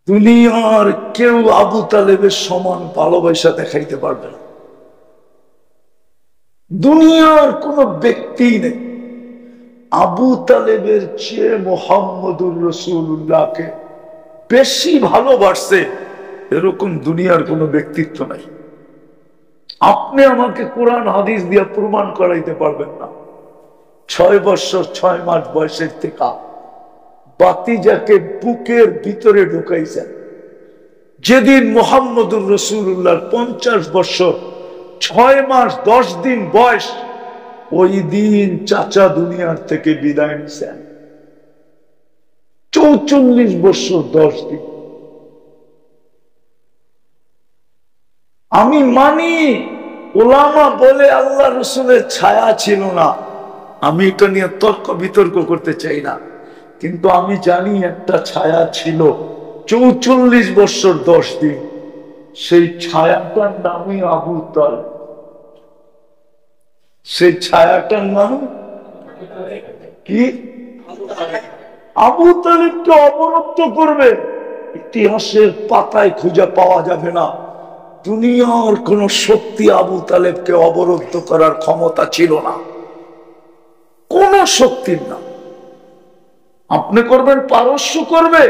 দুনিয়ার কেউ আবু তালেবের সমান ভালোবাসা দেখাইতে পারবে না। দুনিয়ার কোন ব্যক্তি নেই আবু তালেবের চেয়ে মুহাম্মদুর রাসূলুল্লাহকে বেশি ভালোবাসে, এরকম দুনিয়ার কোন ব্যক্তিত্ব নাই। আপনি আমাকে কোরআন হাদিস দিয়ে প্রমাণ করাইতে পারবেন না। 6 বছর 6 মাস বয়সের থেকে বাতিজাকে বুকের ভিতরে ঢুকাইছেন। যেদিন মুহাম্মদুর রাসূলুল্লাহর 50 বছর 6 মাস 10 দিন বয়স, ওই দিন চাচা দুনিয়ার থেকে বিদায় নিছেন। 44 বছর 10 দিন। আমি মানি উলামা বলে আল্লাহ রসুলের ছায়া ছিল না, আমি এটা নিয়ে তর্ক বিতর্ক করতে চাই না, কিন্তু আমি জানি একটা ছায়া ছিল 44 বছর 10 দিন। সেই ছায়াটার নামই আবু তালেব। সেই ছায়াটার নাম কি? আবু তালেবকে অবরুদ্ধ করবে ইতিহাসের পাতায় খুঁজে পাওয়া যাবে না। দুনিয়ার কোন শক্তি আবু তালেবকে অবরুদ্ধ করার ক্ষমতা ছিল না, কোন শক্তির না। আপনি করবেন পারস্য করবে,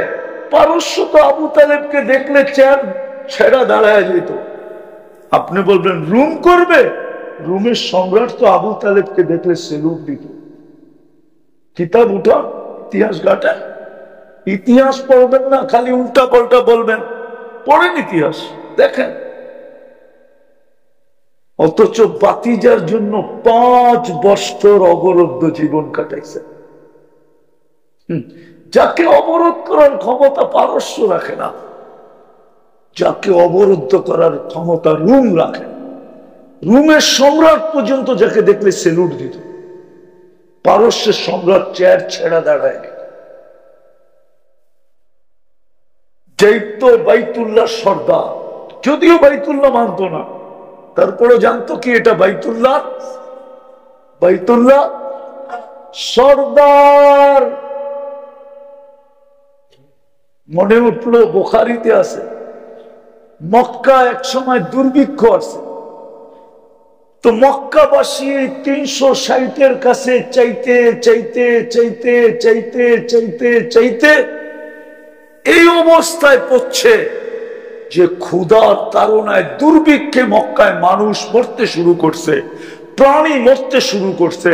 পারস্য তো আবু তালেবকে দেখলে চেয়ার ছেড়া দাঁড়ায় যেত। আপনি বলবেন রুম করবে, রুমের সম্রাট তো আবু তালেবকে দেখলে সেলুট দিত। কিতাব উঠা, ইতিহাস ঘাটা, ইতিহাস পড়বেন না, খালি উল্টা পাল্টা বলবেন। পড়েন ইতিহাস, দেখেন। অথচ বাতিজার জন্য 5 বছর অবরুদ্ধ জীবন কাটাইছে। যাকে অবরোধ করার ক্ষমতা পারস্য রাখে না, যাকে অবরুদ্ধ করার ক্ষমতা রুম রাখে। রুমের সম্রাট পর্যন্ত যাকে দেখলে সেলুট দিত। পারস্যের সম্রাট চেয়ার ছেড়া দাঁড়ায় যাইতো বাইতুল্লাহ সর্দার, যদিও বাইতুল্লাহ মানত না, তারপরে জানতো কি এটা বাইতুল্লাহ, বাইতুল্লাহ সর্দার। মনে উঠলো বুখারীতে আছে, মক্কা এক সময় দুর্ভিক্ষ আছে, তো মক্কাবাসী 360-এর কাছে চাইতে চাইতে চাইতে চাইতে চাইতে চাইতে এই অবস্থায় পড়ছে যে ক্ষুধার তাড়নায় দুর্ভিক্ষে মক্কায় মানুষ মরতে শুরু করছে, প্রাণী মরতে শুরু করছে,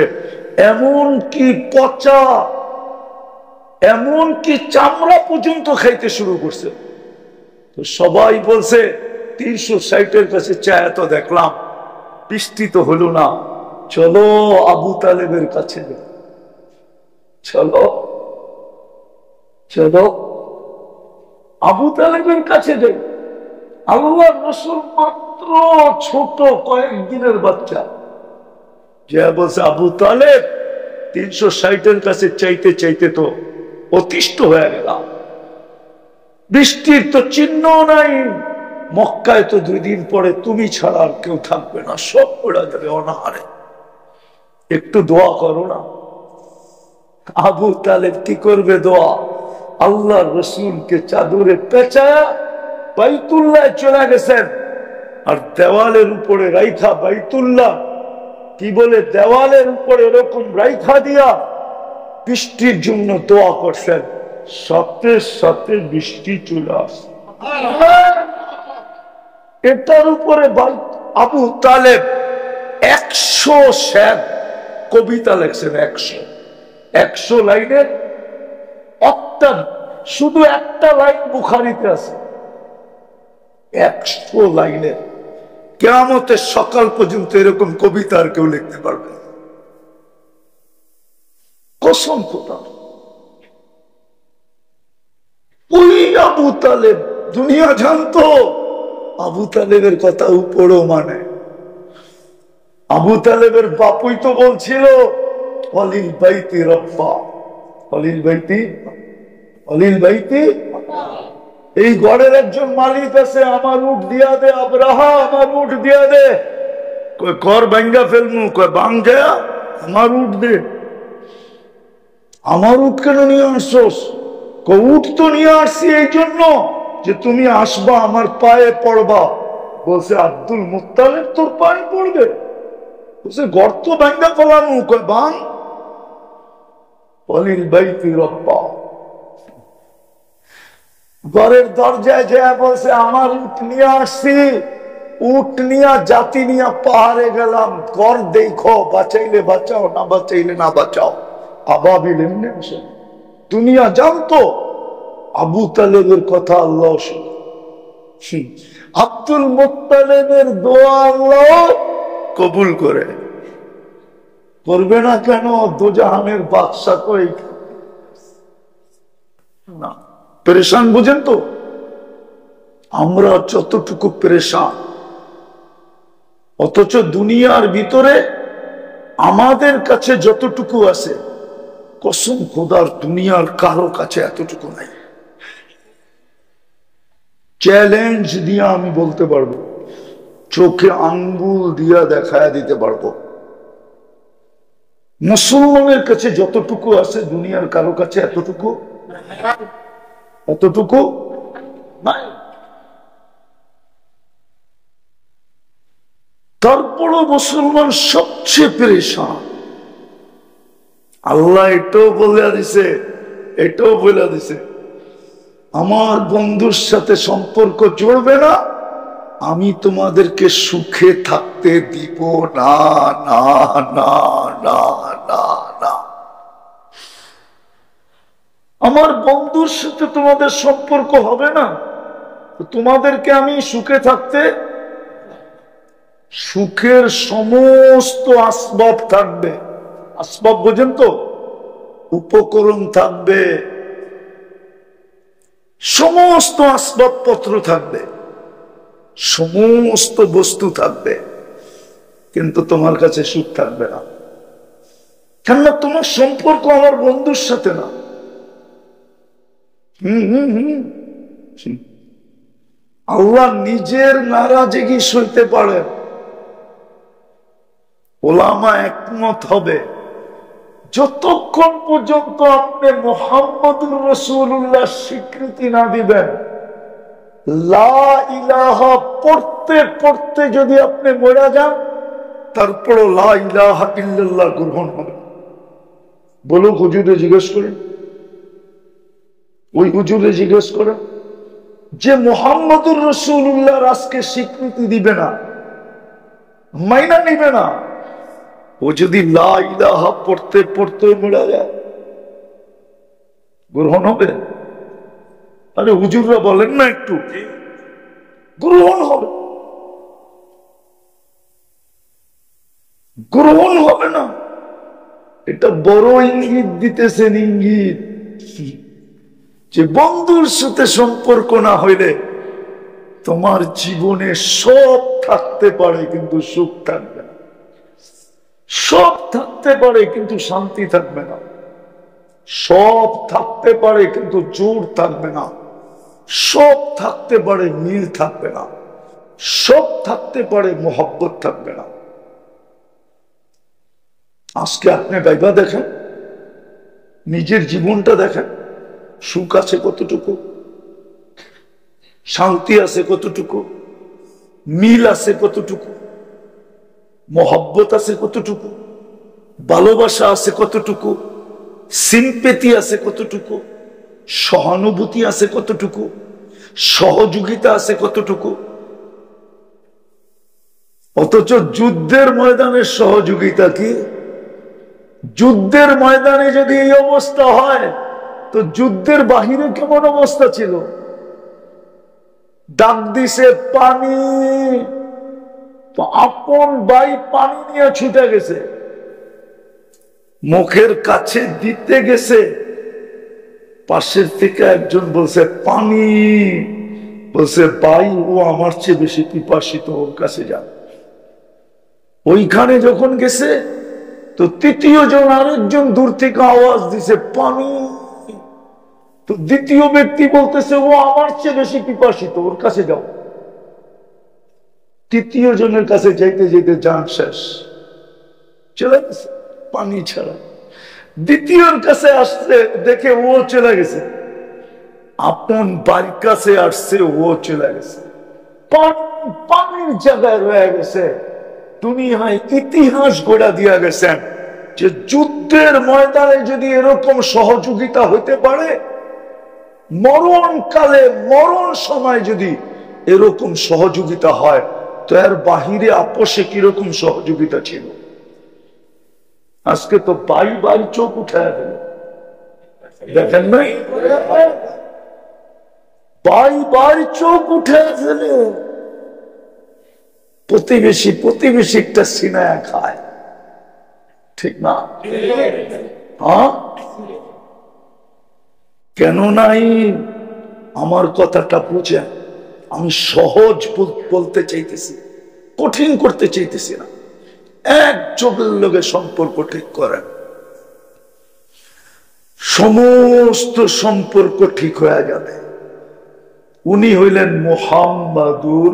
এমন কি পচা, এমন কি চামড়া পর্যন্ত খাইতে শুরু করছে। তো সবাই বলছে 360-এর কাছে চায় তো দেখলাম, বৃষ্টি তো হলো না, চলো আবু তালেবের কাছে যাই, চলো চলো আবু তালেবের কাছে যাই। আল্লাহর রাসূল মাত্র ছোট কয়েকদিনের বাচ্চা, যে বলছে আবু তালেব 360-এর কাছে চাইতে চাইতে তো অতিষ্ঠ হয়ে গেলাম, বৃষ্টির তো চিহ্ন নাই, মক্কায় তো 2 দিন পরে তুমি ছাড়া আর কেউ থাকবে না, সব পড়া যাবে অনাহারে, একটু দোয়া করো না। আবু তালেব কি করবে দোয়া? আল্লাহর রাসূলকে চাদরে পেঁচায়া বাইতুল্লাহ চলে গেছেন, আর দেওয়ালের উপরে রাইখা, বাইতুল্লাহ কি বলে, দেওয়ালের উপরে এরকম রাইখা দিয়া বৃষ্টির জন্য দোয়া করছেন। সাথে সাথে বৃষ্টি চলে আসে। এটার উপরে আবু তালেব 100 শের কবিতা লেখছেন, 100 লাইনের শুধু একটা লাইন বুখারীতে আছে, 100 লাইনের। কিয়ামতের সকাল পর্যন্ত এরকম কবিতা আর কেউ লিখতে পারবে না, কসম খোদা। ওই আবু তালেব, দুনিয়া জানতো আবু তালেবের কথা উপরও মানে। আবু তালেবের বাপুই তো বলছিল অলিল বাইতি রব্বা, অলিল বাইতি, অলিল বাইতি, এই ঘরের একজন মালিক আছে, আমার উঠ দিয়া দে আবরাহা, আমার উঠ দিয়া দে। কই কর ভাঙ্গা ফেলমু, কই বাং যায়, আমার উঠ দে। আমার উঠ কেন নিয়ে আসছস? উঠ তো নিয়ে আসছি এই জন্য যে তুমি আসবা আমার পায়ে পড়বা। বলছে আব্দুল মুত্তালিব তোর পায়ে পড়বে? বলছে গর্ত ভাঙ্গা ফেলানো। কয় বাং অলিল বাইতি রব্বা। ঘরের দরজায় যায় বলছে আমার উট নিয়ে আসছি, উট নিয়া জাতি নিয়া পাহাড়ে গেলাম, ঘর দেখো, বাঁচাইলে বাঁচাও, না বাঁচাইলে না বাঁচাও। আবাবিল এমনি আসে। দুনিয়া জানতো আবু তালেবের কথা আল্লাহ শুনে। আব্দুল মুত্তালিবের দোয়া আল্লাহ কবুল করে। করবে না কেন? দোজাহানের বাদশা তো না। পেরেশান বুঝেন তো? আমরা যতটুকু পেরেশান, অথচ দুনিয়ার ভিতরে আমাদের কাছে যতটুকু আছে, কসম খোদার দুনিয়ার কারো কাছে এতটুকু নাই। চ্যালেঞ্জ দিয়া আমি বলতে পারবো, চোখে আঙ্গুল দিয়া দেখায় দিতে পারবো, মুসলমানের কাছে যতটুকু আছে দুনিয়ার কারো কাছে এতটুকু নাই। তারপরও মুসলমান সবচেয়ে পেরেশান। আল্লাহ এটাও বলে দিছে আমার বন্ধুর সাথে সম্পর্ক জড়বে না, আমি তোমাদেরকে সুখে থাকতে দিব না, না না না না না। আমার বন্ধুর সাথে তোমাদের সম্পর্ক হবে না, তোমাদেরকে আমি সুখে থাকতে, সুখের সমস্ত আসবাব থাকবে। আসবাব বোঝেন তো? উপকরণ থাকবে, সমস্ত আসবাবপত্র থাকবে, সমস্ত বস্তু থাকবে, কিন্তু তোমার কাছে সুখ থাকবে না। কেননা তোমার সম্পর্ক আমার বন্ধুর সাথে না। আল্লাহ নিজের নারাজগি সইতে পারেন। ওলামা একমত হবে, যতক্ষণ পর্যন্ত আপনি মুহাম্মদুর রাসূলুল্লাহ স্বীকৃতি না দিবেন, লা ইলাহা পড়তে পড়তে যদি আপনি মরে যান, তারপরও লা ইলাহা ইল্লাল্লাহ গ্রহণ হবে। বলো হুজুরে জিজ্ঞেস করেন, ওই হুজুরে জিজ্ঞেস করেন যে মুহাম্মদুর রাসূলুল্লাহর আজকে স্বীকৃতি দিবে না, মাইনা নিবে না, ও যদি লা ইলাহা পড়তে পড়তে মরে যায়, গ্রহণ হবে? আরে হুজুররা বলেন না একটু, গ্রহণ হবে? গ্রহণ হবে না। এটা বড় ইঙ্গিত দিতেছেন, ইঙ্গিত যে বন্ধুর সাথে সম্পর্ক না হইলে তোমার জীবনে সব থাকতে পারে কিন্তু সুখ থাকবে না, সব থাকতে পারে কিন্তু শান্তি থাকবে না, সব থাকতে পারে কিন্তু জোর থাকবে না, সব থাকতে পারে মিল থাকবে না, সব থাকতে পারে মোহব্বত থাকবে না। আজকে আপনি ভাইবা দেখেন, নিজের জীবনটা দেখেন, সুখ আছে কতটুকু, শান্তি আছে কতটুকু, মিল আছে কতটুকু, মোহব্বত আছে কতটুকু, ভালোবাসা আছে কতটুকু, সিম্পেথি আছে কতটুকু, সহানুভূতি আছে কতটুকু, সহযোগিতা আছে কতটুকু। অথচ যুদ্ধের ময়দানের সহযোগিতা কি? যুদ্ধের ময়দানে যদি এই অবস্থা হয়, তো যুদ্ধের বাহিরে কেমন অবস্থা ছিল? ডাক দিছে পানি, তো আপন ভাই পানি নিয়ে ছুটে গেছে, মুখের কাছে দিতে গেছে, পাশের থেকে একজন বলছে পানি, বলছে ভাই ও আমার চেয়ে বেশি পিপাসিত, ওর কাছে যান। ওইখানে যখন গেছে, তো তৃতীয় জন আরেকজন দূর থেকে আওয়াজ দিছে পানি, তো দ্বিতীয় ব্যক্তি বলতেছে ও আমার চেয়ে বেশি পিপাসিত, ওর কাছে যাও। তৃতীয় জনের কাছে যাইতে যেতে যান শেষ, চলে গেছে পানি ছাড়া। দ্বিতীয়র কাছে আসছে, দেখে ও চলে গেছে, আপন বাড়ির কাছে আসছে, ও চলে গেছে, পানির জায়গায় রয়ে গেছে। দুনিয়ায় ইতিহাস গড়া দিয়া গেছেন যে যুদ্ধের ময়দানে যদি এরকম সহযোগিতা হইতে পারে, মরণকালে মরণ সময় যদি এরকম সহযোগিতা হয়, তো এর বাহিরে আপোষে কিরকম সহযোগিতা ছিল। আজকে তো বাড়ি চোখ উঠায় দিল, দেখেন নাই? বাড়ি চোখ উঠে ফেলে, প্রতিবেশী একটা সিনায়া খায়, ঠিক না? হ্যাঁ, কেন নাই? আমার কথাটা বুঝেন, আমি সহজ বলতে চাইতেছি, কঠিন করতে চাইতেছি না। এক চোখের লোকের সম্পর্ক ঠিক করেন, সমস্ত সম্পর্ক ঠিক হয়ে যাবে। উনি হইলেন মুহাম্মাদুর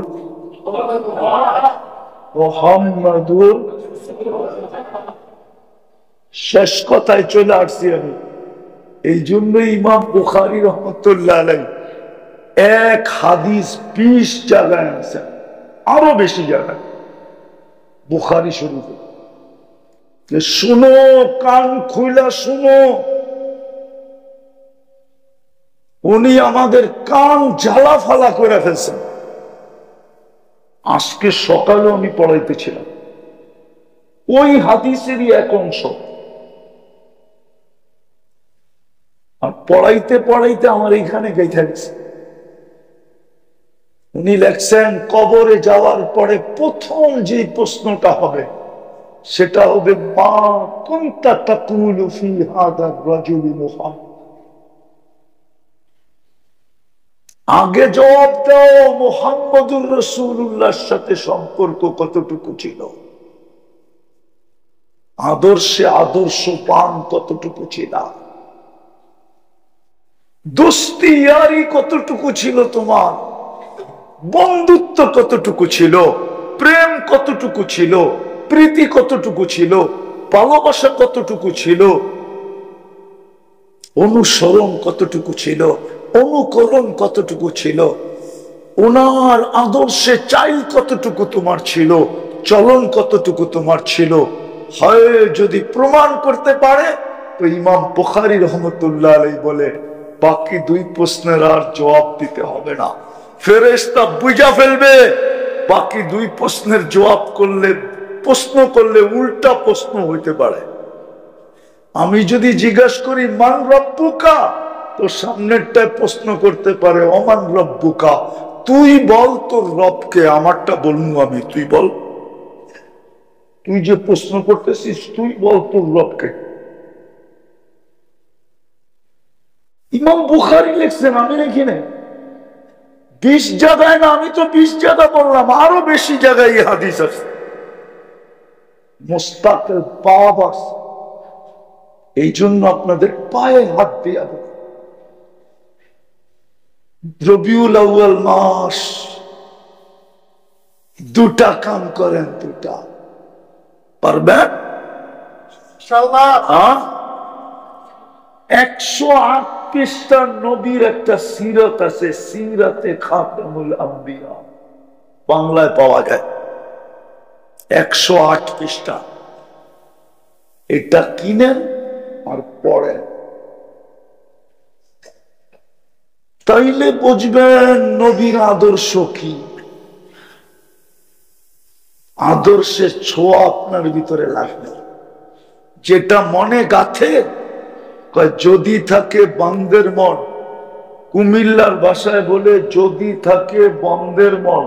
শেষ কথায় চলে আসছি আমি। এই জন্য ইমাম বুখারী রহমতুল্লাহ আলাইহি এক হাদিস 20 জায়গায় আছে, আরো বেশি জায়গায় বুখারী শরীফে। শুনো, কান খুইলা শুনো, উনি আমাদের কান জ্বালা ফালা করে ফেলছেন। আজকে সকালে আমি পড়াইতেছিলাম ওই হাদিসেরই এক অংশ, আর পড়াইতে পড়াইতে আমার এইখানে গাইতে গেছে। উনি লেখছেন, কবরে যাওয়ার পরে প্রথম যে প্রশ্নটা হবে সেটা হবে, মা কুনতা তাকুলু ফি হাদা রাজুলি মুহাম্মদ। আগে জবাব দাও, মুহাম্মদুর রাসূলুল্লাহর সাথে সম্পর্ক কতটুকু ছিল, আদর্শে আদর্শবান কতটুকু ছিল, দোস্তি ইয়ারি কতটুকু ছিল, তোমার বন্ধুত্ব কতটুকু ছিল, প্রেম কতটুকু ছিল, প্রীতি কতটুকু ছিল, ভালোবাসা কতটুকু ছিল, অনুসরণ কতটুকু ছিল, অনুকরণ কতটুকু ছিল, ওনার আদর্শে চাইল কতটুকু তোমার ছিল, চলন কতটুকু তোমার ছিল। হয় যদি প্রমাণ করতে পারে তো ইমাম বুখারী রহমতুল্লাহ আলাইহি বলে, বাকি দুই প্রশ্নের আর জবাব দিতে হবে না, ফেরেশতা বুঝা ফেলবে। বাকি দুই প্রশ্নের জবাব প্রশ্ন করলে উল্টা প্রশ্ন হইতে পারে। আমি যদি জিজ্ঞাসা করি মান রব্বুকা, তো সামনেরটায় প্রশ্ন করতে পারে অমান রব্বুকা, তুই বল তোর রবকে, আমারটা বলবো আমি, তুই বল, তুই যে প্রশ্ন করতেছিস তুই বল তোর রবকে। ইমাম বুখারী লিখছেন, আমি লিখি নাই। 20 জায়গায় না, আমি তো 20 জায়গা বললাম, আরো বেশি জায়গায় এই হাদিস আছে, মুস্তাকিল বাব আছে। এই জন্য আপনাদের পায়ে হাত দিয়া দেব, রবিউল আউয়াল মাস, দুটা কাম করেন, দুটা পারবেন ইনশাআল্লাহ। 108 পৃষ্ঠার নবীর একটা সিরাত আছে, সিরাতে খাতামুল আম্বিয়া, বাংলায় পাওয়া যায়, 108 পৃষ্ঠা। এটা কিনেন আর পড়েন, তাইলে বুঝবেন নবীর আদর্শ কি। আদর্শের ছোঁয়া আপনার ভিতরে লাগবে, যেটা মনে গাথে, যদি থাকে বন্দের মন, কুমিল্লার ভাষায় বলে যদি থাকে বন্দের মন,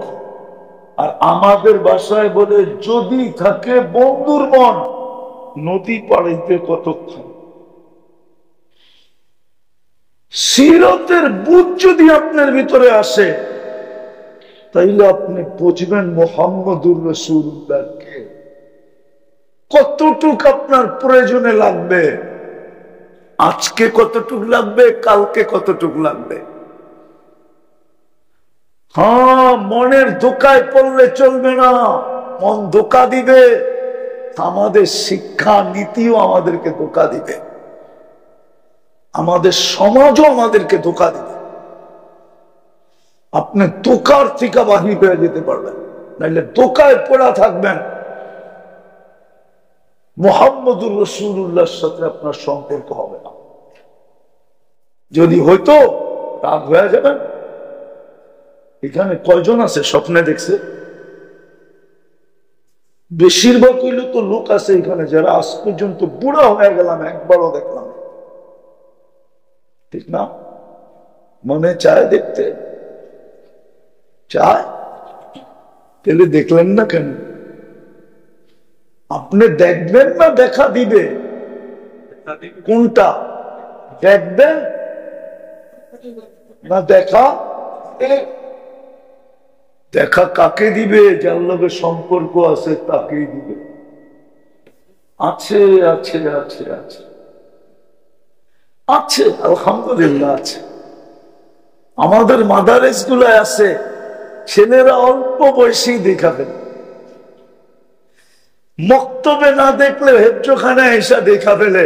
আর আমাদের ভাষায় বলে যদি থাকে বন্ধুর মন। নদী পাড়াইতে কতক্ষণ, সিরতের বুঝ যদি আপনার ভিতরে আসে, তাইলে আপনি বুঝবেন মুহাম্মদুর রাসূলুল্লাহকে কতটুক আপনার প্রয়োজনে লাগবে, আজকে কতটুক লাগবে, কালকে কতটুক লাগবে। হ্যাঁ, মনের ধোকায় পড়লে চলবে না, মন ধোকা দিবে, আমাদের শিক্ষা নীতিও আমাদেরকে ধোকা দিবে, আমাদের সমাজও আমাদেরকে ধোকা দিবে। আপনি দোকার থেকে বাহির হয়ে যেতে পারবেন, নাইলে দোকায় পড়া থাকবেন। মুহাম্মদুর রাসূলুল্লাহর সাথে আপনার সম্পর্ক হবে না। যদি হয়তো রাগ হয়ে যাবেন। এখানে কয়জন আছে স্বপ্নে দেখছে? বেশিরভাগ হইলে তো লোক আছে এখানে যারা আজ পর্যন্ত বুড়া হয়ে গেলাম, একবারও দেখলাম, ঠিক না? মনে চায় দেখতে, চায়, তাহলে দেখলেন না কেন? আপনি দেখবেন না দেখা দিবে? কোনটা দেখবেন না দেখা? দেখা কাকে দিবে? যার লগে সম্পর্ক আছে তাকেই দিবে। আছে আছে আছে আছে আছে, আলহামদুলিল্লাহ আছে। আমাদের মাদারেস গুলায় আছে, ছেলেরা অল্প বয়সেই দেখাবেন। মক্তবে না দেখলে হেফজোখানায় এসে দেখা ফেলে,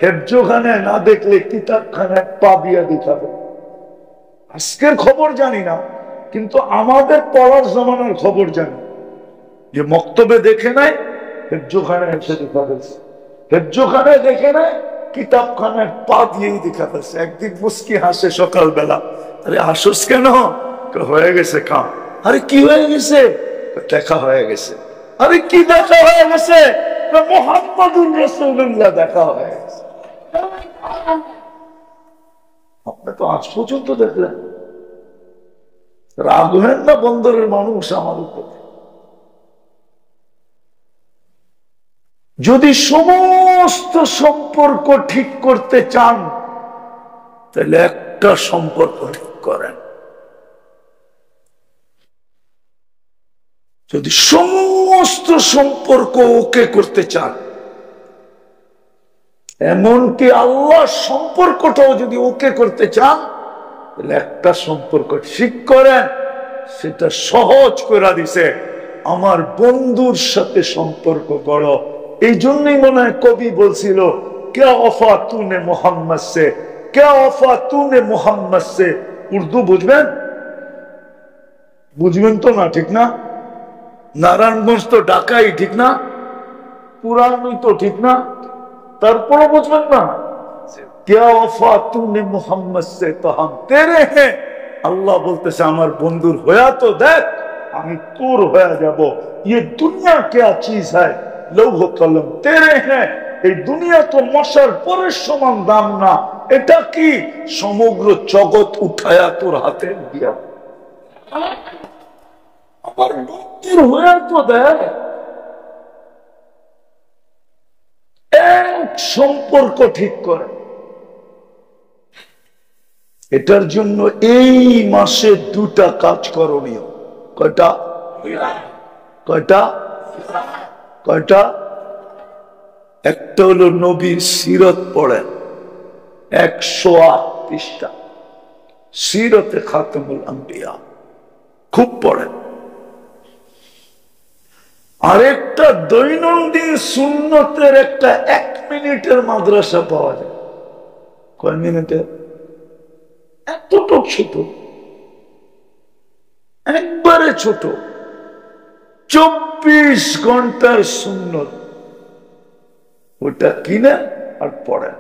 হেফজোখানায় না দেখলে কিতাবখানায় পা দিয়া দেখাবে। আজকের খবর জানি না, কিন্তু আমাদের পড়ার জমানার খবর জানি যে মক্তবে দেখে নাই, হেফজোখানায় এসে দেখা ফেলছে, হেফজোখানায় দেখে নাই, কিতাবখানায় পা দিয়েই দেখা ফেলছে। একদিন মুস্কি হাসে সকালবেলা, আরে হাসোস কেন? হয়ে গেছে কাম। আরে কি হয়ে গেছে? দেখা হয়ে গেছে। আরে কি দেখা হয়ে গেছে? মুহাম্মদুর রাসূলুল্লাহ দেখা হয়ে গেছে। আপনি তো আজ পর্যন্ত দেখলেন। রাগ হেন না বন্দরের মানুষ আমার উপর। যদি সমস্ত সম্পর্ক ঠিক করতে চান, তাহলে একটা সম্পর্ক ঠিক করেন। যদি সমস্ত সম্পর্ক ওকে করতে চান, এমনকি আল্লাহর সম্পর্কটাও যদি ওকে করতে চান, তাহলে একটা সম্পর্ক ঠিক করেন। সেটা সহজ করে দিছে, আমার বন্ধুর সাথে সম্পর্ক করো। এই জন্যই মনে হয় কবি বলছিল, ক্যা ওফা তুনে মোহাম্মদ সে, ক্যা ওফা তুনে মোহাম্মদ সে। উর্দু বুঝবেন? বুঝবেন তো না, ঠিক না? নারায়ণগঞ্জ তো ঢাকাই, ঠিক না? পুরানই তো, ঠিক না? তারপরে বুঝবেন না? क्या वफा तूने मोहम्मद से तो हम तेरे हैं। আল্লাহ বলতেছে আমার বন্ধুর হয়া তো দেখ, আমি তোর হয়ে যাব। ये दुनिया क्या चीज है, लौह कलम तेरे हैं। এই দুনিয়া তো মশার পরের সমান দাম না। এটা কি? সমগ্র জগৎ উঠায়া তোর হাতে দিয়া। আমার বন্ধুর হয়া তো দেখ। এক সম্পর্ক ঠিক করে। এটার জন্য এই মাসে দুটা কাজ করণীয়। কয়টা? কয়টা? কয়টা? একটা হলো নবীর সিরত পড়েন, 108 পৃষ্ঠা, সিরতে খাতামুল আম্বিয়া খুব পড়েন। আরেকটা দৈনন্দিন সুন্নতের একটা 1 মিনিটের মাদ্রাসা পাওয়া যায়। কয় মিনিটের? এতটুক ছোট, একবারে ছোট, 24 ঘন্টার সুন্নত। ওটা কিনে আর পড়েন,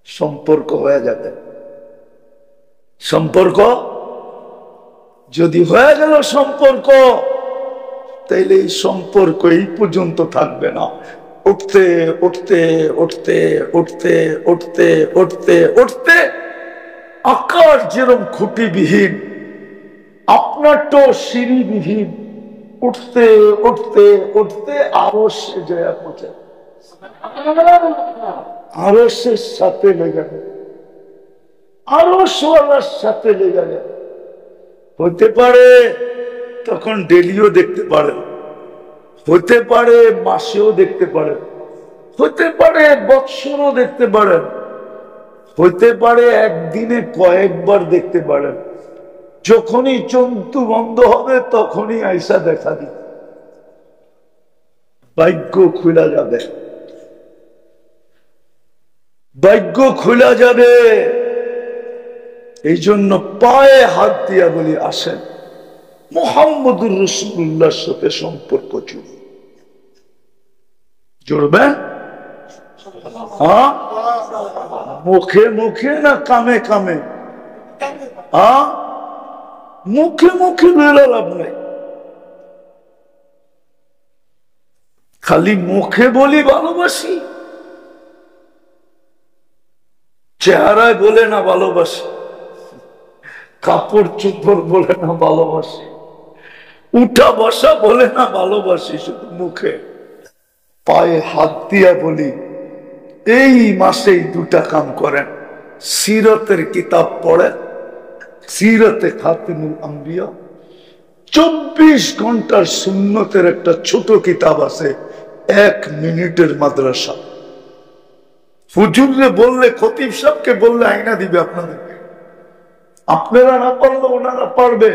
সম্পর্ক হয়ে যাবে। সম্পর্ক যদি হয়ে গেল সম্পর্ক, তাইলে এই সম্পর্ক এই পর্যন্ত থাকবে না। উঠতে উঠতে উঠতে উঠতে উঠতে উঠতে উঠতে আকাশ যেরকম খুঁটিবিহীন, আপনারটাও সিঁড়িবিহীন, উঠতে উঠতে উঠতে আরো সে জয়া পৌঁছে, আরো সে সাথে লেগে গেল, আরো সোয়ালার সাথে লেগে গেল। হতে পারে তখন ডেলিও দেখতে পারেন, হতে পারে মাসেও দেখতে পারেন, হতে পারে বৎসরও দেখতে পারেন, হতে পারে একদিনে কয়েকবার দেখতে পারেন। যখনই চন্তু বন্ধ হবে তখনই আইসা দেখা দিবে, ভাগ্য খুলা যাবে, ভাগ্য খুলা যাবে। এই জন্য পায়ে হাত দিয়া বলি, আসেন মুহাম্মদুর রাসূলুল্লাহর সাথে সম্পর্ক জুড়বেন। হ্যাঁ, মুখে মুখে না কামে কামে? হ্যাঁ, মুখে মুখে বেলা লাভ নাই। খালি মুখে বলি ভালোবাসি, চেহারায় বলে না ভালোবাসি, কাপড় চোপড় বলে না ভালোবাসি, উঠা বসা বলে না ভালোবাসি, শুধু মুখে। পায়ে হাত দিয়া বলি, এই মাসেই দুটা কাম করেন, সিরতের কিতাব পড়েন, সিরতে খাতিমুল আম্বিয়া, 24 ঘন্টার সুন্নতের একটা ছোট কিতাব আছে, 1 মিনিটের মাদ্রাসা। হুজুরে বললে, খতিব সাহেবকে বললে আইনা দিবে আপনাদেরকে। আপনারা না পারলে ওনারা পারবে,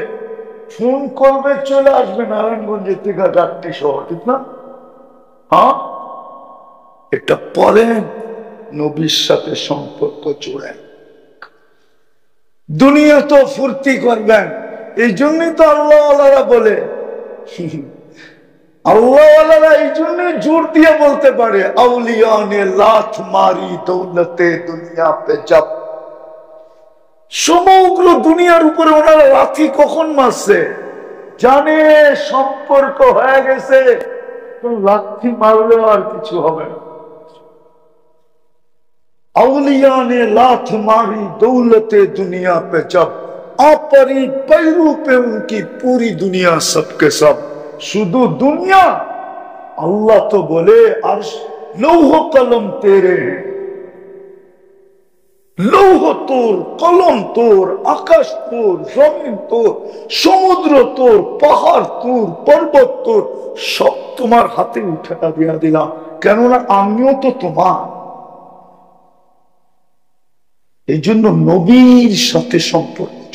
ফোন করবে, চলে আসবে নারায়ণগঞ্জের থেকে গাড়ি সহ, ঠিক না? হ্যাঁ, এটা পড়েন, নবীর সাথে সম্পর্ক জোড়েন। দুনিয়া তো ফুর্তি করবেন, এই জন্যই তো আল্লাহওয়ালারা বলে, আল্লাহওয়ালারা এই জন্য জোর দিয়ে বলতে পারে, আউলিয়া নে লাথ মারি দৌলতে দুনিয়া পে যাব। সমগ্র দুনিয়ার উপরে ওনারা লাথি কখন মারছে জানে, সম্পর্ক হয়ে গেছে, লাথি মারলেও আর কিছু হবে না। औलिया ने लात मारी दौलते दुनिया पे जब, आपरी पैरों पे उनकी पूरी दुनिया सबके सब। शुद्ध दुनिया, अल्लाह तो बोले अर्श लौह कलम तेरे हैं, लौह तोर, कलम तोर, आकाश तोर, जमीन तोर, समुद्र तोर, पहाड़ तोर, पर्वत तोर, सब तुम्हार हाथे उठा दिया दिला, केनना आमियों तो तुम्हार। এই জন্য নবীর সাথে সম্পর্ক।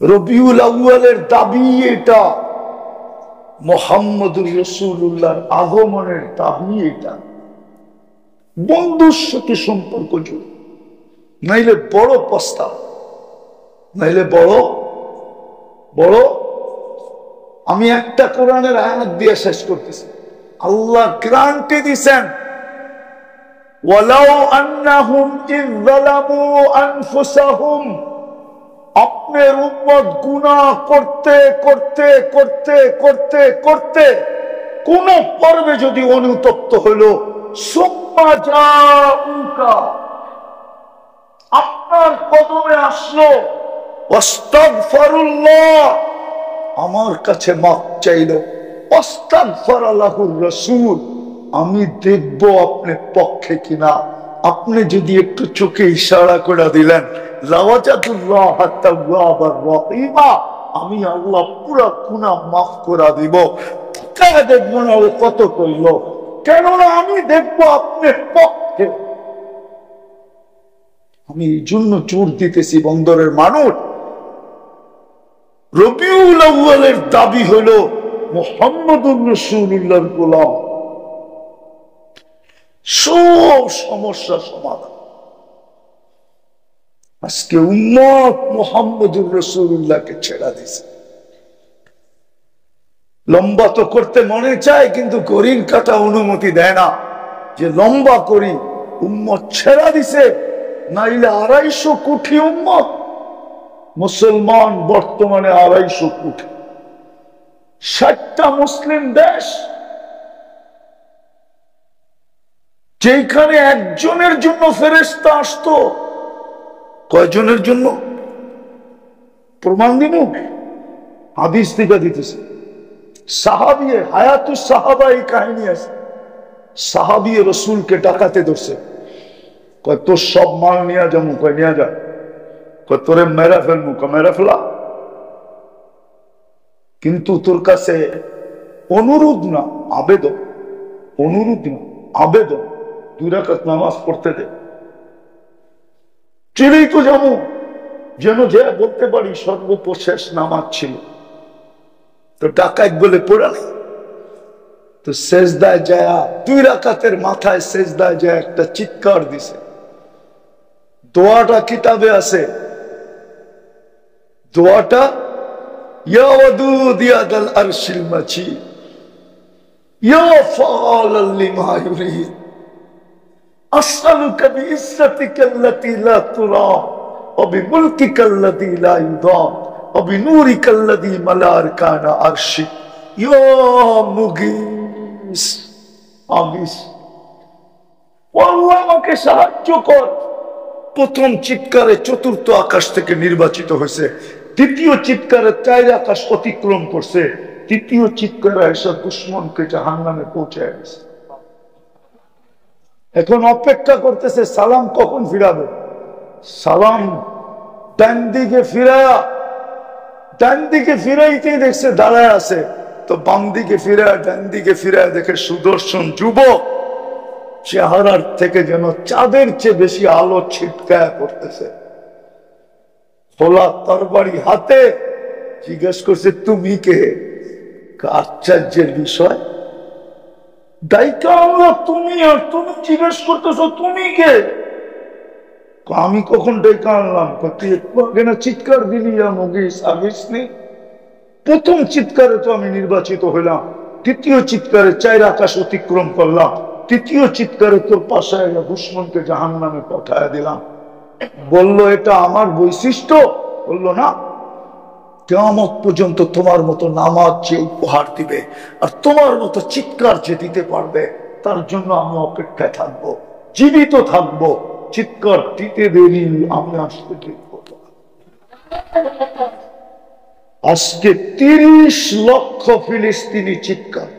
রবিউল আউয়ালের দাবি এটা, মুহাম্মদুর রাসূলুল্লাহর আগমনের দাবি এটা, বন্ধুর সাথে সম্পর্ক জুড়ে, নাইলে বড় প্রস্তাব, নাইলে বড় বড়। আমি একটা কোরআনের আয়াত দিয়ে শেষ করতেছি। আল্লাহ গ্যারান্টি দিয়েছেন, ওয়ালাউ আন্নাহুম ইয যালামু আনফুসাহুম, আপনার উম্মত গুনাহ করতে করতে করতে করতে করতে কোন পর্বে যদি অনুতপ্ত হলো, সুম্মা জাউকা, আপনার কদমে আসলো, ওয়াস্তাগফিরুল্লাহ, আমার কাছে মাফ চাইলো, ওয়াস্তাগফার লাহুর রাসূল, আমি দেখবো আপনি পক্ষে কিনা। আপনি যদি একটু চোখে ইশারা করে দিলেন, লাওয়াজাতুল্লাহ তাওয়াবার রহিমা, আমি আল্লাহ পুরো গুনাহ মাফ করে দিব। তাহলে দেখবো না ও কত কইল, কেননা আমি দেখবো আপনি পক্ষে। আমি এই জন্য জোর দিতেছি, বন্দরের মানুষ, রবিউল আউয়ালের দাবি হলো মুহাম্মদুর রাসূলুল্লাহর গোলাম, সব সমস্যা সমাধান। আজকে উম্মত মুহাম্মদুর রাসূলুল্লাহকে ছেড়া দিয়েছে। লম্বা তো করতে মনে চায়, কিন্তু ঘড়ির কাঁটা অনুমতি দেয় না যে লম্বা করি। উম্মত ছেড়া দিছে, নাইলে 250 কোটি উম্মত। মুসলমান বর্তমানে 250 কোটি, 60টা মুসলিম দেশ, যেখানে একজনের জন্য ফেরেশতা আসতো, কয়জনের জন্য? প্রমাণ দিব, হাদিস থেকে দিতেছে। সাহাবী হায়াতুস সাহাবা, এই কাহিনী আছে। সাহাবী রাসূলকে ডাকাতে ধরছে, কয় তোর সব মাল নিয়ে যাবো, কয় নিয়ে যা, কয় তোরে মেরা ফেলবো, কয় মেরা ফেলা, কিন্তু তোর কাছে অনুরোধ না আবেদন, অনুরোধ না আবেদন, 2 রাকাত নামাজ পড়তে দে। চিনেই তো যাবো, যেন যে বলতে পারি সর্বশেষ নামাজ ছিল। তো ডাকাত বলে পড়া নেই, তো সেজদায় যায়, 2 রাকাতের মাথায় সেজদায় যায় একটা চিৎকার দিছে, দোয়াটা কিতাবে আছে, দোয়াটা ইয়া ওয়াদুদ ইয়া দাল আরশিল মাজিদ ইয়া ফাআলাল লিমা ইউরিদ আসআলুকা বিইজ্জাতিকা আল্লাতী লা তুরা ওয়া বিমুলকিকা আল্লাযী লা ইউদাম ওয়া বিনূরিকা আল্লাযী মালা আরকানা আরশিক ইয়া মুগীস। আমিস, আল্লাহ আমাকে সাহায্য কর। প্রথম চিৎকারে চতুর্থ আকাশ থেকে নির্বাচিত হয়েছে, দ্বিতীয় চিৎকারে 4 আকাশ অতিক্রম করছে, তৃতীয় চিৎকারে এসে দুশ্মনকে জাহান্নামে পৌঁছায় গেছে। এখন অপেক্ষা করতেছে সালাম কখন ফিরাবে। সালাম ডান দিকে ফিরায়া, ডান দিকে ফিরাইতেই দেখছে দাঁড়ায় আছে, তো বাম দিকে ফিরায় ডান দিকে ফিরায় দেখে সুদর্শন যুবক, চেহারার থেকে যেন চাঁদের চেয়ে বেশি আলো ছিটকায় পড়তেছে, খোলা তরবারি হাতে। জিজ্ঞেস করছে তুমি কে? আশ্চর্যের বিষয়, দায়িকা আমরা তুমি, আর তুমি জিজ্ঞেস করতেছো তুমি কে? আমি কখন ডেকে আনলাম? তুই একটু আগে না চিৎকার দিলি নি? প্রথম চিৎকারে তো আমি নির্বাচিত হইলাম, দ্বিতীয় চিৎকারে 4 আকাশ অতিক্রম করলাম, তৃতীয় চিৎকারে তোর পাশে দুশ্মনকে জাহান্নামে পাঠায় দিলাম। বললো এটা আমার বৈশিষ্ট্য? বললো না, কিয়ামত পর্যন্ত তোমার মতো নামাজ যে উপহার দিবে আর তোমার মতো চিৎকার যে দিতে পারবে তার জন্য আমি অপেক্ষায় থাকবো, জীবিত থাকবো। চিৎকার দিতে দেরি, আমি আসতে দেখবো। আজকে 30 লক্ষ ফিলিস্তিনি চিৎকার।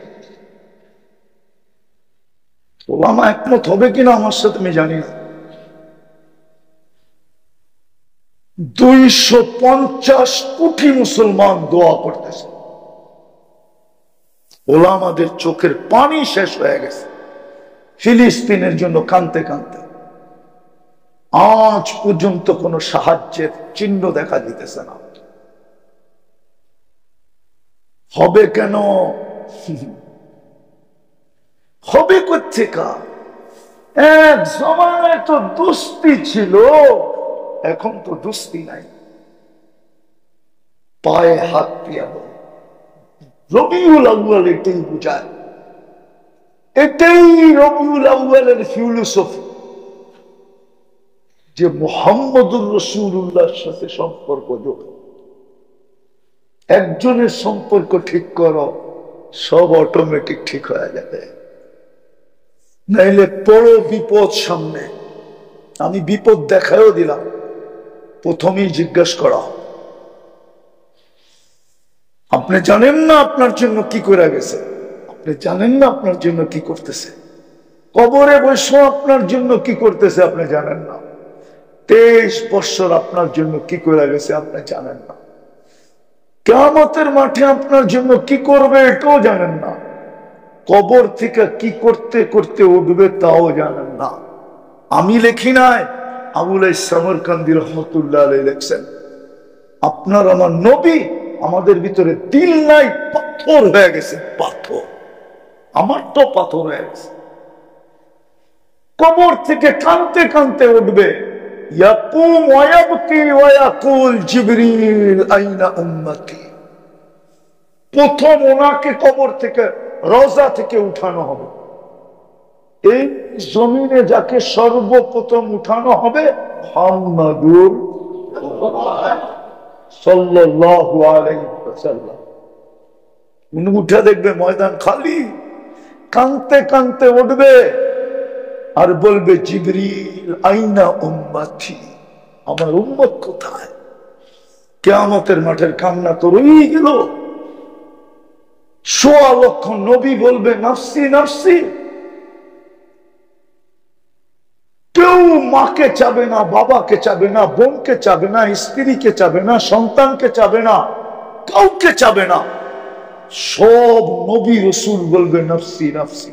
ওলামা একমত হবে কিনা আমার সাথে আমি জানি না। 250 কোটি মুসলমান দোয়া করতেছে, ওলামাদের চোখের পানি শেষ হয়ে গেছে ফিলিস্তিনের জন্য কাঁদতে কাঁদতে। আজ পর্যন্ত কোন সাহায্যের চিহ্ন দেখা দিতেছে না। হবে কেন? হবে কোত্থেকা? এক জমানায় তো দুস্তি ছিল, এখন তো দুস্তি নাই। পায়ে হাত দিয়া রবিউল আউয়াল এটাই বুঝায়, এটাই রবিউল আউয়ালের ফিলোসফি, যে মুহাম্মদুর রাসূলুল্লাহর সাথে সম্পর্ক জোড়ো। একজনের সম্পর্ক ঠিক করো, সব অটোমেটিক ঠিক হয়ে যাবে। নাইলে বড় বিপদ সামনে। আমি বিপদ দেখায়ও দিলাম, প্রথমেই জিজ্ঞাসা করা, আপনি জানেন না আপনার জন্য কি করে গেছে? আপনি জানেন না আপনার জন্য কি করতেছে? কবরে বসে আপনার জন্য কি করতেছে আপনি জানেন না? 23 বছর আপনার জন্য কি করে গেছে আপনি জানেন না? কিয়ামতের মাঠে আপনার জন্য কি করবে এটাও জানেন না। কবর থেকে কি করতে করতে উঠবে তাও জানেন না। আমি লেখি নাই, আবুল সামরকান্দি রহমতুল্লাহ আলাইহি লেখছেন, আপনার আমার নবী, আমাদের ভিতরে দিল নাই, পাথর হয়ে গেছে, পাথর। আমার তো পাথর হয়ে গেছে। কবর থেকে কাঁদতে কাঁদতে উঠবে, ইয়াকুম ওয়া ইয়াবকি ওয়া ইয়াকুল জিবরিল আইনা উম্মতি। প্রথম ওনাকে কবর থেকে, রওজা থেকে উঠানো হবে। এই জমিনে যাকে সর্বপ্রথম উঠানো হবে মুহাম্মাদুর সাল্লাল্লাহু আলাইহি ওয়াসাল্লাম। উনি উঠে দেখবে ময়দান খালি, কাঁদতে কাঁদতে উঠবে আর বলবে জিবরিল আইনা উম্মতি, আমার উম্মত কোথায়? কিয়ামতের মাঠের কান্না তো রয়ে গেল। 1.25 লক্ষ নবী বলবে নাফসি নাফসি। কেউ মাকে চাবে না, বাবাকে চাবে না, বোনকে চাবে না, স্ত্রীকে চাবে না, সন্তানকে চাবে না, কাউকে চাবে না। সব নবী রাসূল বলবে নাফসি নাফসি।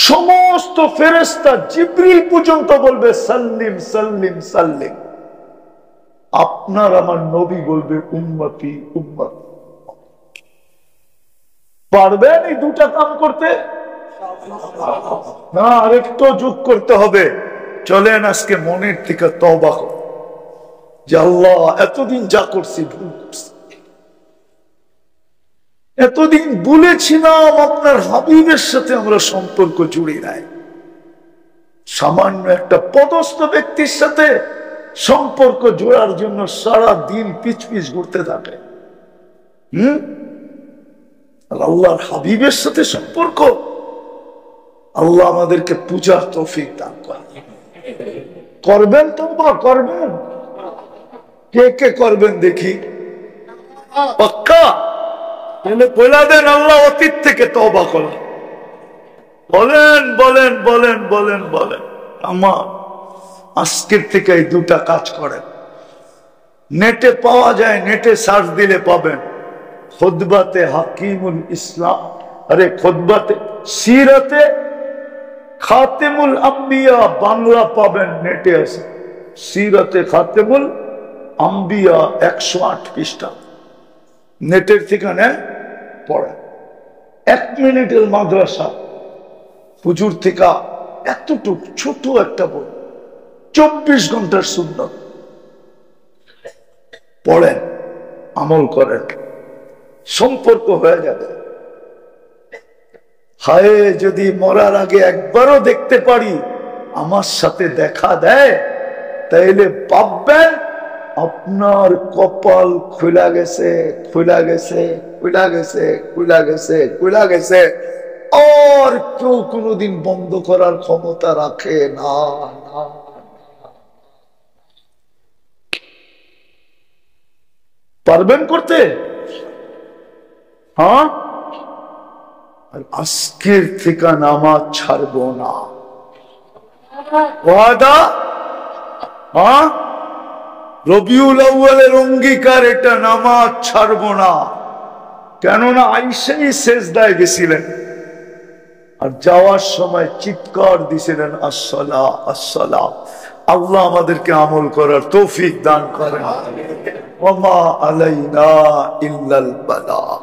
সমস্ত ফেরেশতা জিবরিল পর্যন্ত বলবে সাল্লিম সাল্লিম সাল্লিম। আপনার আমার নবী বলবে উম্মতি উম্মতি। পারবেন এই দুটা কাম করতে? না, আরেকটু যোগ করতে হবে। চলেন আজকে মনের থেকে তওবা করি যে আল্লাহ এতদিন যা করছি ভুল করছি, এতদিন বলেছিলাম আপনার হাবিবের সাথে আমরা সম্পর্ক জুড়ি নাই, সামান্য একটা পদস্থ ব্যক্তির সাথে সম্পর্ক জোড়ার জন্য সারা দিন পিছ পিছ ঘুরতে থাকে। আল্লাহর হাবিবের সাথে সম্পর্ক, আল্লাহ আমাদেরকে পূজার তৌফিক দান করেন। করবেন তওবা করবেন? কে কে করবেন দেখি? পাক্কা? তাহলে বলে দেন আল্লাহ অতীত থেকে তওবা করেন। বলেন বলেন বলেন বলেন বলেন। আমার আজকের থেকে এই দুটা কাজ করেন। নেটে পাওয়া যায়, নেটে সার্চ দিলে পাবেন। খুতবাতে হাকিমুল ইসলাম, আরে খুতবাতে সিরাতে খাতেমুল আম্বিয়া বাংলা পাবেন, নেটে আছে। সিরাতে খাতেমুল আম্বিয়া 108 পৃষ্ঠা, নেটের থেকে নেন পড়েন। 1 মিনিটের মাদ্রাসা, হুজুর থেকে এতটুক ছোট একটা বই, 24 ঘন্টার সুন্নাত পড়েন, আমল করেন, সম্পর্ক হয়ে যাবে। হায় যদি মরার আগে একবারও দেখতে পারি আমার সাথে দেখা দেয়, তাইলে ভাববেন আপনার কপাল খুলা গেছে, খুলা গেছে, খুলা গেছে, খুলা গেছে, খুলা গেছে। আর কেউ কোনোদিন বন্ধ করার ক্ষমতা রাখে না। পারবেন করতে? হ্যাঁ, আর আজকের থেকে নামাজ ছাড়বো না, ওয়াদা। হ্যাঁ, রবিউল আউয়ালের অঙ্গীকার এটা, নামাজ ছাড়বো না। কেননা আইসাই সেজদায় গেছিলেন আর যাওয়ার সময় চিৎকার দিছিলেন আসসালা আসসালা। আল্লাহ আমাদেরকে আমল করার তৌফিক দান করেন। ওমা আলাইনা ইল্লাল বালাগ।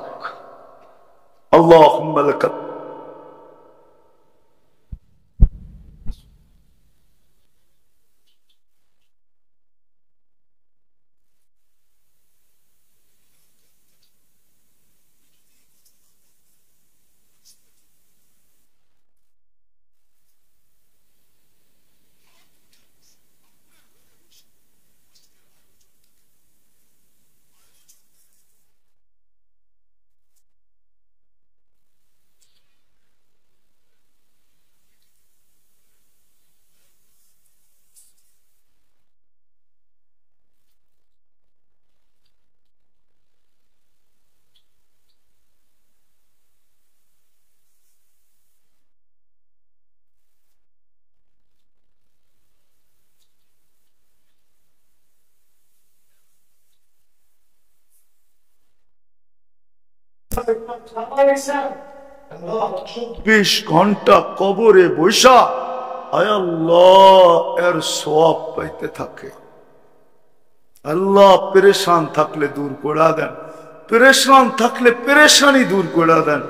আল্লাহুম্মা লাক চব্বিশ ঘন্টা কবরে বৈশা আয় আল্লাহ এর সওয়াব পাইতে থাকে। আল্লাহ পেরেশান থাকলে দূর করে দেন, পেরেশান থাকলে পেরেশানি দূর করে দেন,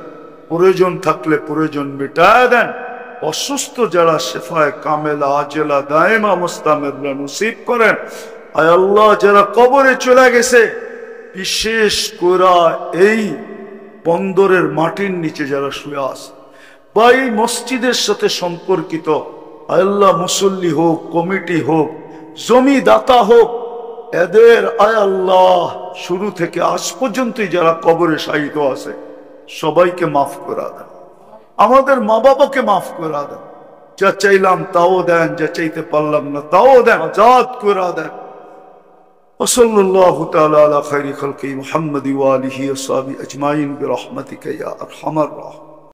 প্রয়োজন থাকলে প্রয়োজন মিটায় দেন। অসুস্থ যারা শেফায়ে কামেলা আজেলা দায়েমা মুস্তামিররা নসিব করেন। আয় আল্লাহ যারা কবরে চলে গেছে, বিশেষ করে এই বন্দরের মাটির নিচে যারা শুয়ে আছে বা এই মসজিদের সাথে সম্পর্কিত, আল্লাহ মুসল্লি হোক, কমিটি হোক, জমিদাতা হোক, এদের আয় আল্লাহ শুরু থেকে আজ পর্যন্তই যারা কবরে শায়িত আছে সবাইকে মাফ করে দেন। আমাদের মা বাবাকে মাফ করে দেন। যা চাইলাম তাও দেন, যা চাইতে পারলাম না তাও দেন, আজাদ করে দেন। وصلى الله تعالى على خير خلقه محمد وآله وصحبه أجمعين برحمتك يا أرحم الراحمين।